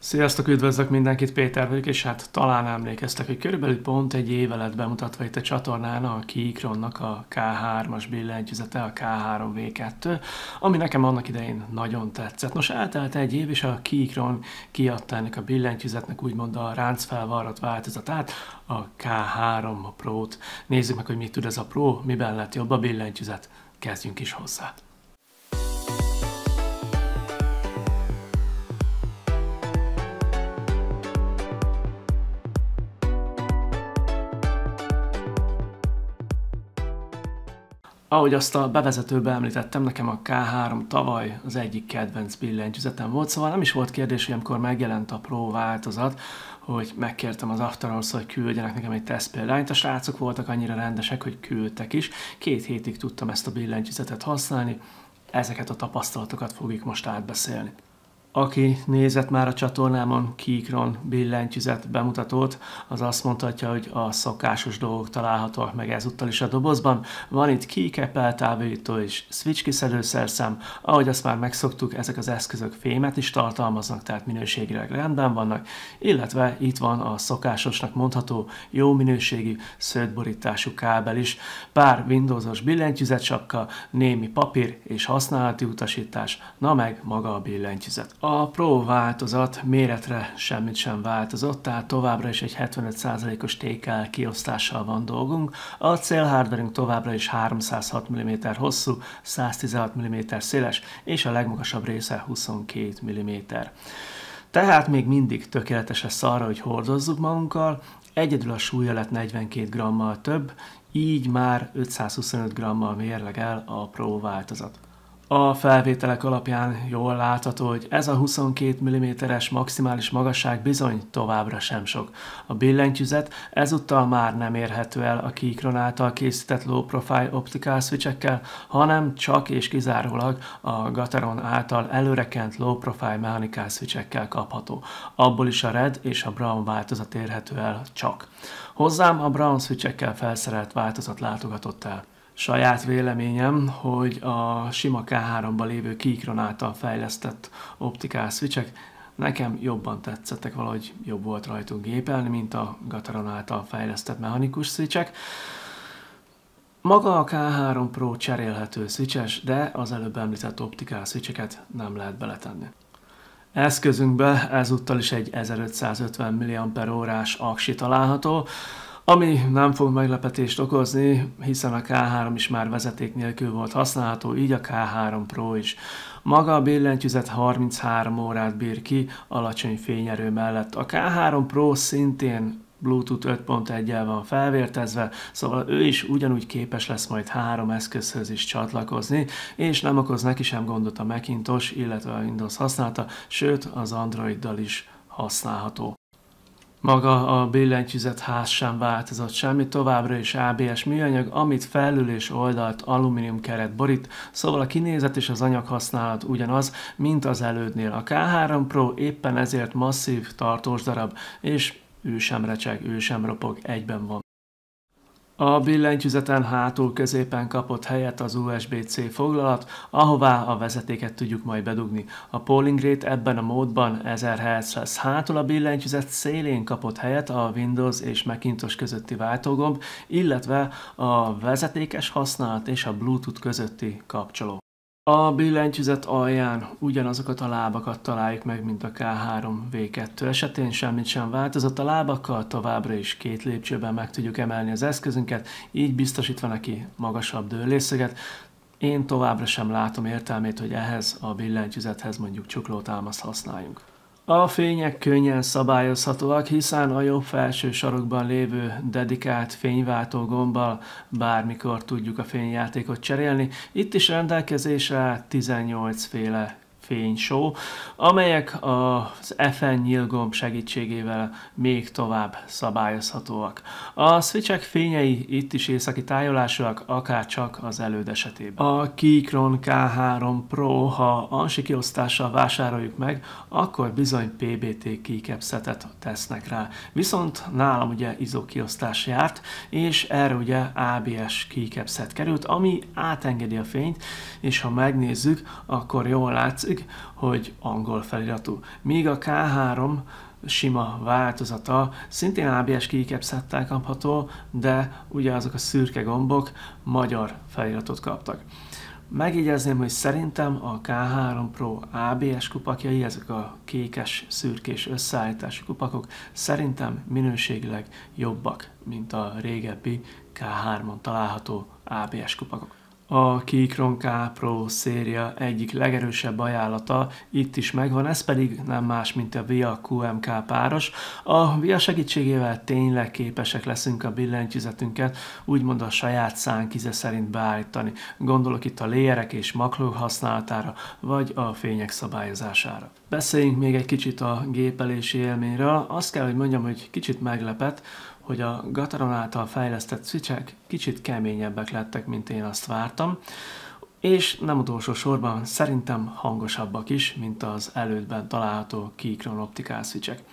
Sziasztok, üdvözlök mindenkit, Péter vagyok, és hát talán emlékeztek, hogy körülbelül pont egy éve lett bemutatva itt a csatornán a Keychronnak a K3-as billentyűzete, a K3V2, ami nekem annak idején nagyon tetszett. Nos, eltelt egy év, és a Keychron kiadta ennek a billentyűzetnek úgymond a ráncfelvarrat változatát, a K3 Pro-t. Nézzük meg, hogy mit tud ez a Pro, miben lett jobb a billentyűzet. Kezdjünk is hozzá. Ahogy azt a bevezetőben említettem, nekem a K3 tavaly az egyik kedvenc billentyűzetem volt, szóval nem is volt kérdés, hogy amikor megjelent a Pro változat, hogy megkértem az Afterhours-tól, hogy küldjenek nekem egy tesztpéldányt. A srácok voltak annyira rendesek, hogy küldtek is. 2 hétig tudtam ezt a billentyűzetet használni, ezeket a tapasztalatokat fogjuk most átbeszélni. Aki nézett már a csatornámon Keychron billentyűzet bemutatót, az azt mondhatja, hogy a szokásos dolgok találhatóak meg ezúttal is a dobozban. Van itt keycap eltávolító és switch kiszedőszerszám, ahogy azt már megszoktuk, ezek az eszközök fémet is tartalmaznak, tehát minőségileg rendben vannak, illetve itt van a szokásosnak mondható jó minőségű szögborítású kábel is, pár Windowsos billentyűzetsapka, némi papír és használati utasítás, na meg maga a billentyűzet. A Pro változat méretre semmit sem változott, tehát továbbra is egy 75%-os TKL kiosztással van dolgunk. A célhardverünk továbbra is 306 mm hosszú, 116 mm széles, és a legmagasabb része 22 mm. Tehát még mindig tökéletes lesz arra, hogy hordozzuk magunkkal, egyedül a súlya lett 42 grammal több, így már 525 grammal mérlegel a Pro változat. A felvételek alapján jól látható, hogy ez a 22 mm-es maximális magasság bizony továbbra sem sok. A billentyűzet ezúttal már nem érhető el a Keychron által készített low profile optical switchekkel, hanem csak és kizárólag a Gateron által előrekent low profile mechanical switchekkel kapható. Abból is a red és a brown változat érhető el csak. Hozzám a brown switchekkel felszerelt változat látogatott el. Saját véleményem, hogy a sima K3-ban lévő Keychron által fejlesztett optical switchek nekem jobban tetszettek, valahogy jobb volt rajtuk gépelni, mint a Gateron által fejlesztett mechanikus switchek. Maga a K3 Pro cserélhető switches, de az előbb említett optical switcheket nem lehet beletenni. Eszközünkben ezúttal is egy 1550 mAh-órás aksi található, ami nem fog meglepetést okozni, hiszen a K3 is már vezeték nélkül volt használható, így a K3 Pro is. Maga a billentyűzet 33 órát bír ki alacsony fényerő mellett. A K3 Pro szintén Bluetooth 5.1-jel van felvértezve, szóval ő is ugyanúgy képes lesz majd 3 eszközhöz is csatlakozni, és nem okoz neki sem gondot a Macintosh, illetve a Windows használata, sőt az Androiddal is használható. Maga a billentyűzet ház sem változott semmi, továbbra is ABS műanyag, amit felül és oldalt alumínium keret borít, szóval a kinézet és az anyaghasználat ugyanaz, mint az elődnél. A K3 Pro éppen ezért masszív, tartós darab, és ő sem recseg, ő sem ropog, egyben van. A billentyűzeten hátul középen kapott helyet az USB-C foglalat, ahová a vezetéket tudjuk majd bedugni. A polling rate ebben a módban 1000 Hz lesz. Hátul a billentyűzet szélén kapott helyet a Windows és Macintosh közötti váltógomb, illetve a vezetékes használat és a Bluetooth közötti kapcsoló. A billentyűzet alján ugyanazokat a lábakat találjuk meg, mint a K3V2 esetén, semmit sem változott. A lábakkal továbbra is 2 lépcsőben meg tudjuk emelni az eszközünket, így biztosítva neki magasabb dőlésszöget. Én továbbra sem látom értelmét, hogy ehhez a billentyűzethez mondjuk csuklótámaszt használjunk. A fények könnyen szabályozhatóak, hiszen a jobb felső sarokban lévő dedikált fényváltó gombbal bármikor tudjuk a fényjátékot cserélni. Itt is rendelkezésre 18 féle fénysó, amelyek az FN nyílgomb segítségével még tovább szabályozhatóak. A switchek fényei itt is északi tájolásúak, akár csak az előd esetében. A Keychron K3 Pro, ha ANSI kiosztással vásároljuk meg, akkor bizony PBT keycap setet tesznek rá. Viszont nálam ugye ISO kiosztás járt, és erre ugye ABS keycap set került, ami átengedi a fényt, és ha megnézzük, akkor jól látszik, látszik, hogy angol feliratú. Míg a K3 sima változata szintén ABS keycapsettel kapható, de ugye azok a szürke gombok magyar feliratot kaptak. Megjegyezném, hogy szerintem a K3 Pro ABS kupakjai, ezek a kékes, szürkés összeállítású kupakok szerintem minőségileg jobbak, mint a régebbi K3-on található ABS kupakok. A Keychron K Pro széria egyik legerősebb ajánlata itt is megvan, ez pedig nem más, mint a VIA QMK páros. A VIA segítségével tényleg képesek leszünk a billentyűzetünket úgymond a saját szánk íze szerint beállítani. Gondolok itt a layerek és maklók használatára, vagy a fények szabályozására. Beszéljünk még egy kicsit a gépelési élményről. Azt kell, hogy mondjam, hogy kicsit meglepett, hogy a Gateron által fejlesztett switchek kicsit keményebbek lettek, mint én azt vártam, és nem utolsó sorban szerintem hangosabbak is, mint az elődben található Keychron optical switchek.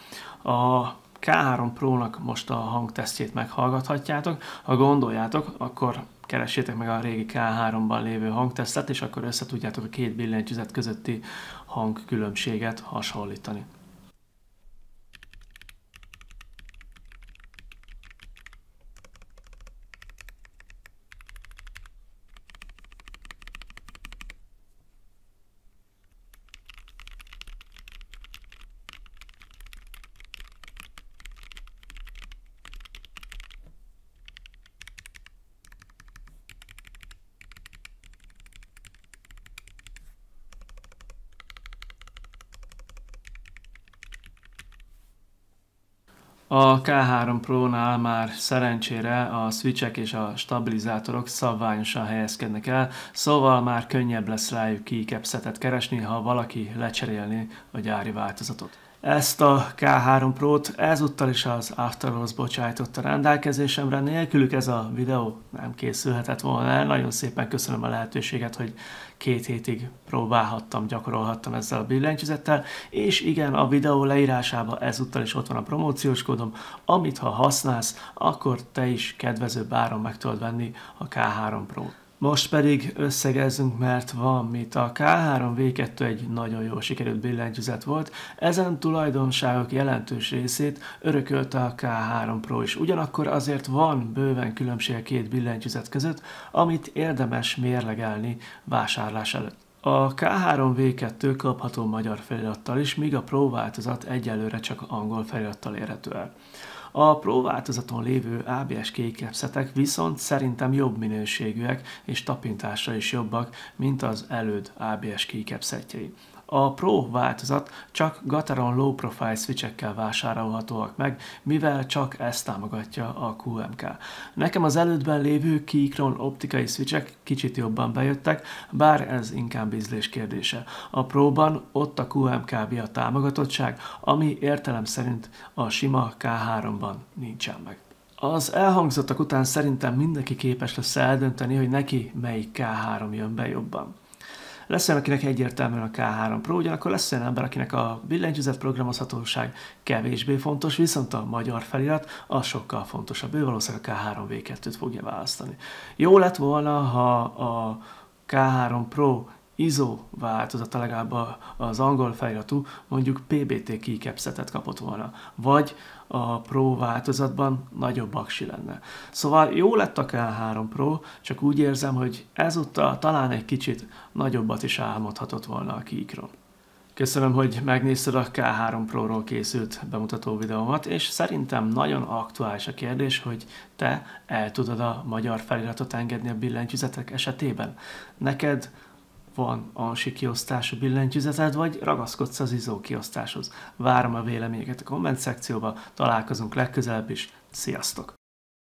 A K3 Pro-nak most a hangtesztjét meghallgathatjátok, ha gondoljátok, akkor keressétek meg a régi K3-ban lévő hangtesztet, és akkor össze tudjátok a két billentyűzet közötti hangkülönbséget hasonlítani. A K3 Pro-nál már szerencsére a switchek és a stabilizátorok szabványosan helyezkednek el, szóval már könnyebb lesz rájuk keycapsetet keresni, ha valaki lecserélni a gyári változatot. Ezt a K3 Pro-t ezúttal is az Afterwards bocsájtotta rendelkezésemre, nélkülük ez a videó nem készülhetett volna el. Nagyon szépen köszönöm a lehetőséget, hogy 2 hétig próbálhattam, gyakorolhattam ezzel a billentyűzettel, és igen, a videó leírásában ezúttal is ott van a promóciós kódom, amit ha használsz, akkor te is kedvezőbb áron meg tudod venni a K3 Pro-t. Most pedig összegezzünk, mert van mit. A K3 V2 egy nagyon jól sikerült billentyűzet volt, ezen tulajdonságok jelentős részét örökölte a K3 Pro is. Ugyanakkor azért van bőven különbség a két billentyűzet között, amit érdemes mérlegelni vásárlás előtt. A K3 V2 kapható magyar felirattal is, míg a Pro változat egyelőre csak angol felirattal érhető el. A Pro változaton lévő ABS keycapsetek viszont szerintem jobb minőségűek és tapintásra is jobbak, mint az előd ABS keycapsetjei. A Pro változat csak Gateron low profile switchekkel vásárolhatóak meg, mivel csak ezt támogatja a QMK. Nekem az elődben lévő Keychron optikai switchek kicsit jobban bejöttek, bár ez inkább ízlés kérdése. A Pro-ban ott a QMK VIA támogatottság, ami értelem szerint a sima K3-ban nincsen meg. Az elhangzottak után szerintem mindenki képes lesz eldönteni, hogy neki melyik K3 jön be jobban. Lesz olyan, akinek egyértelműen a K3 Pro, ugyanakkor lesz olyan ember, akinek a billentyűzet programozhatóság kevésbé fontos, viszont a magyar felirat az sokkal fontosabb. Ő valószínűleg a K3 V2-t fogja választani. Jó lett volna, ha a K3 Pro ISO változata, legalább az angol feliratú, mondjuk PBT keycapsetet kapott volna, vagy a Pro változatban nagyobb aksi lenne. Szóval jó lett a K3 Pro, csak úgy érzem, hogy ezúttal talán egy kicsit nagyobbat is álmodhatott volna a Keychron. Köszönöm, hogy megnézted a K3 Pro-ról készült bemutató videómat, és szerintem nagyon aktuális a kérdés, hogy te el tudod a magyar feliratot engedni a billentyűzetek esetében. Neked van ANSI kiosztású billentyűzeted, vagy ragaszkodsz az ISO kiosztáshoz? Várom a véleményeket a komment szekcióba, találkozunk legközelebb is, sziasztok!